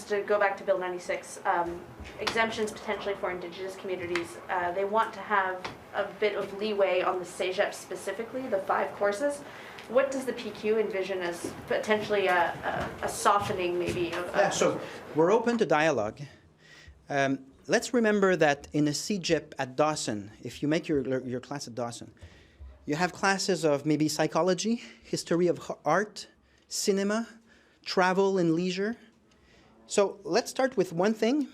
just to go back to Bill 96, exemptions potentially for Indigenous communities, they want to have a bit of leeway on the CEGEP specifically, the 5 courses. What does the PQ envision as potentially a softening maybe? So we're open to dialogue. Let's remember that in a CEGEP at Dawson, if you make your class at Dawson, you have classes of maybe psychology, history of art, cinema, travel and leisure. So let's start with one thing.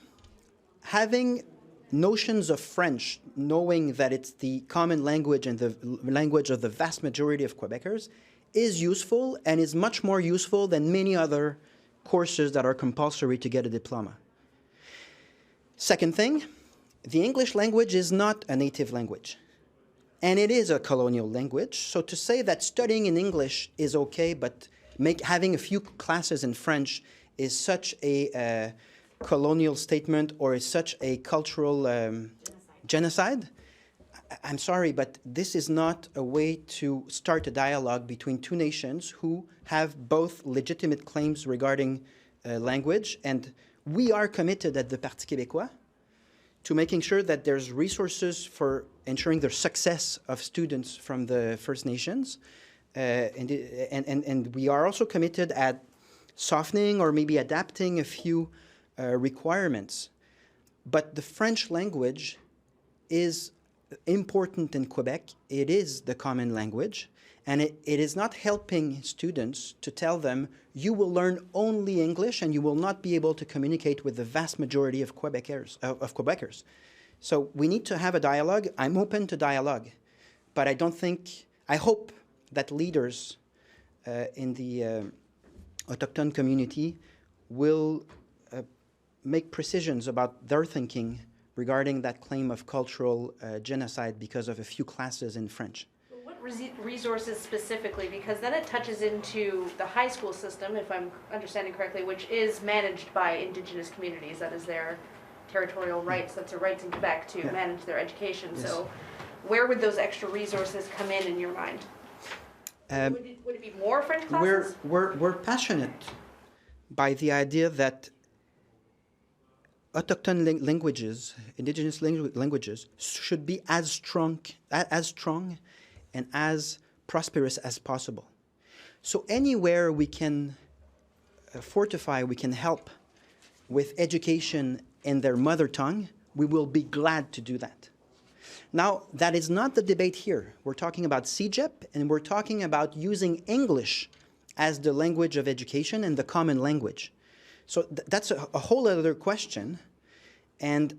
Having notions of French, knowing that it's the common language and the language of the vast majority of Quebecers, is useful and is much more useful than many other courses that are compulsory to get a diploma. Second thing, the English language is not a native language. And it is a colonial language. So to say that studying in English is okay, but having a few classes in French is such a colonial statement or is such a cultural genocide. I'm sorry, but this is not a way to start a dialogue between two nations who have both legitimate claims regarding language. And we are committed at the Parti québécois to making sure that there's resources for ensuring the success of students from the First Nations. And we are also committed at softening or maybe adapting a few requirements. But the French language is important in Quebec. It is the common language. And it is not helping students to tell them, you will learn only English and you will not be able to communicate with the vast majority of Quebecers. So we need to have a dialogue. I'm open to dialogue. But I hope that leaders in the autochthone community will make precisions about their thinking regarding that claim of cultural genocide because of a few classes in French. What resources specifically? Because then it touches into the high school system, if I'm understanding correctly, which is managed by Indigenous communities. That is their territorial rights. That's their rights in Quebec to manage their education. Yes. So where would those extra resources come in your mind? Would it be more French classes? We're passionate by the idea that autochthone languages, indigenous languages, should be as strong and as prosperous as possible. So anywhere we can fortify, we can help with education in their mother tongue, we will be glad to do that. Now, that is not the debate here. We're talking about CEGEP, and we're talking about using English as the language of education and the common language. So that's a whole other question, and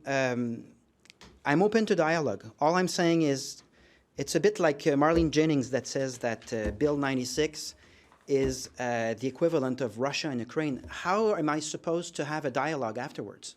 I'm open to dialogue. All I'm saying is, it's a bit like Marlene Jennings that says that Bill 96 is the equivalent of Russia and Ukraine. How am I supposed to have a dialogue afterwards?